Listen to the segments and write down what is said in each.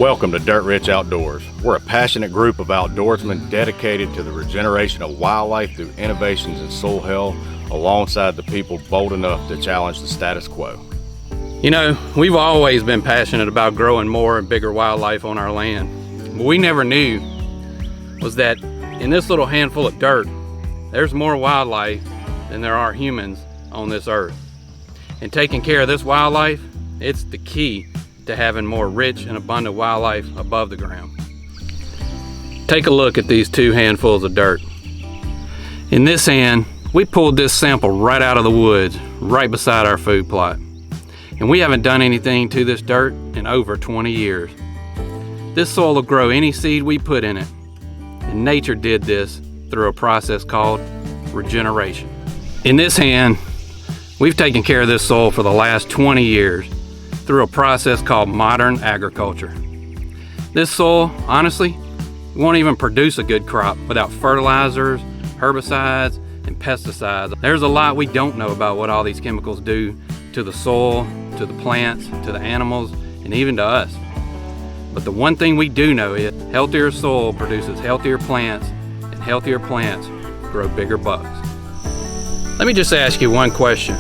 Welcome to Dirt Rich Outdoors. We're a passionate group of outdoorsmen dedicated to the regeneration of wildlife through innovations in soil health, alongside the people bold enough to challenge the status quo. You know, we've always been passionate about growing more and bigger wildlife on our land. What we never knew was that in this little handful of dirt, there's more wildlife than there are humans on this earth. And taking care of this wildlife, it's the key to having more rich and abundant wildlife above the ground. Take a look at these two handfuls of dirt. In this hand, we pulled this sample right out of the woods, right beside our food plot. And we haven't done anything to this dirt in over 20 years. This soil will grow any seed we put in it. And nature did this through a process called regeneration. In this hand, we've taken care of this soil for the last 20 years through a process called modern agriculture. This soil, honestly, won't even produce a good crop without fertilizers, herbicides, and pesticides. There's a lot we don't know about what all these chemicals do to the soil, to the plants, to the animals, and even to us. But the one thing we do know is healthier soil produces healthier plants, and healthier plants grow bigger bugs. Let me just ask you one question.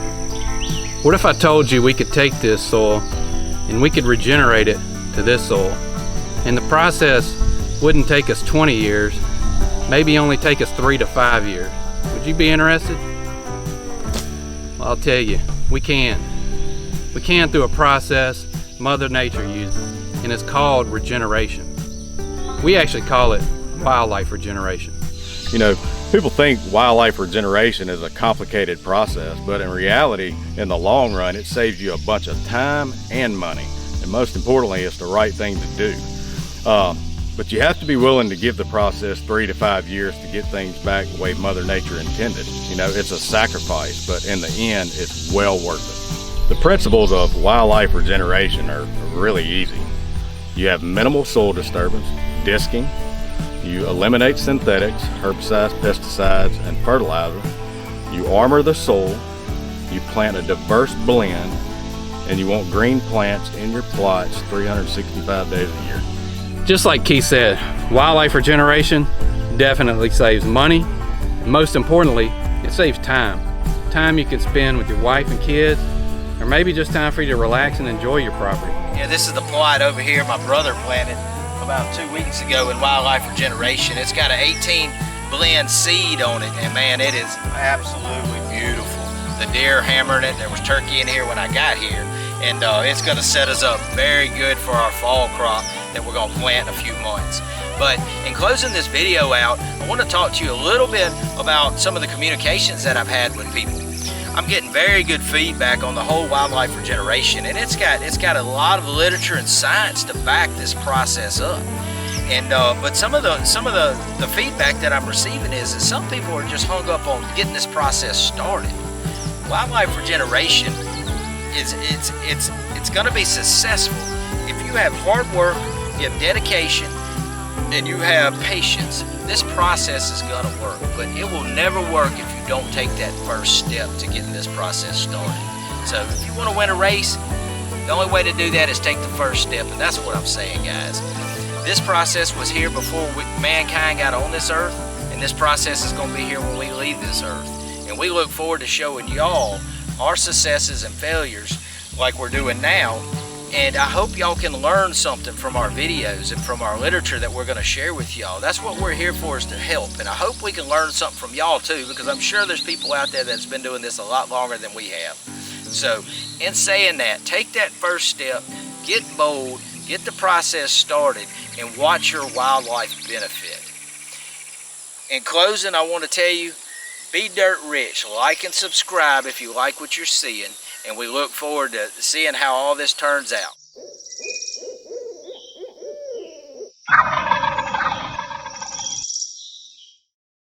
What if I told you we could take this soil and we could regenerate it to this soil, and the process wouldn't take us 20 years, maybe only take us 3 to 5 years? Would you be interested? Well, I'll tell you, we can. We can through a process Mother Nature uses, and it's called regeneration. We actually call it wildlife regeneration. You know, people think wildlife regeneration is a complicated process, but in reality, in the long run, it saves you a bunch of time and money. And most importantly, it's the right thing to do. But you have to be willing to give the process 3 to 5 years to get things back the way Mother Nature intended. You know, it's a sacrifice, but in the end, it's well worth it. The principles of wildlife regeneration are really easy. You have minimal soil disturbance, disking. You eliminate synthetics, herbicides, pesticides, and fertilizer. You armor the soil. You plant a diverse blend, and you want green plants in your plots 365 days a year. Just like Keith said, wildlife regeneration definitely saves money, and most importantly, it saves time. Time you can spend with your wife and kids, or maybe just time for you to relax and enjoy your property. Yeah, this is the plot over here my brother planted about 2 weeks ago in Wildlife Regeneration. It's got an 18 blend seed on it, and man, it is absolutely beautiful. The deer hammering it. There was turkey in here when I got here, and it's going to set us up very good for our fall crop that we're going to plant in a few months. But in closing this video out, I want to talk to you a little bit about some of the communications that I've had with people. I'm getting very good feedback on the whole wildlife regeneration, and it's got a lot of literature and science to back this process up. And but some of the feedback that I'm receiving is that some people are just hung up on getting this process started. Wildlife regeneration it's going to be successful if you have hard work, you have dedication, and you have patience. This process is going to work, but it will never work if you don't take that first step to getting this process started. So if you want to win a race, the only way to do that is take the first step, and that's what I'm saying, guys. This process was here before mankind got on this earth, and this process is going to be here when we leave this earth. And we look forward to showing y'all our successes and failures like we're doing now. And I hope y'all can learn something from our videos and from our literature that we're going to share with y'all. That's what we're here for, is to help. And I hope we can learn something from y'all too, because I'm sure there's people out there that's been doing this a lot longer than we have. So in saying that, take that first step, get bold, get the process started, and watch your wildlife benefit. In closing, I want to tell you, be dirt rich. Like and subscribe if you like what you're seeing. And we look forward to seeing how all this turns out.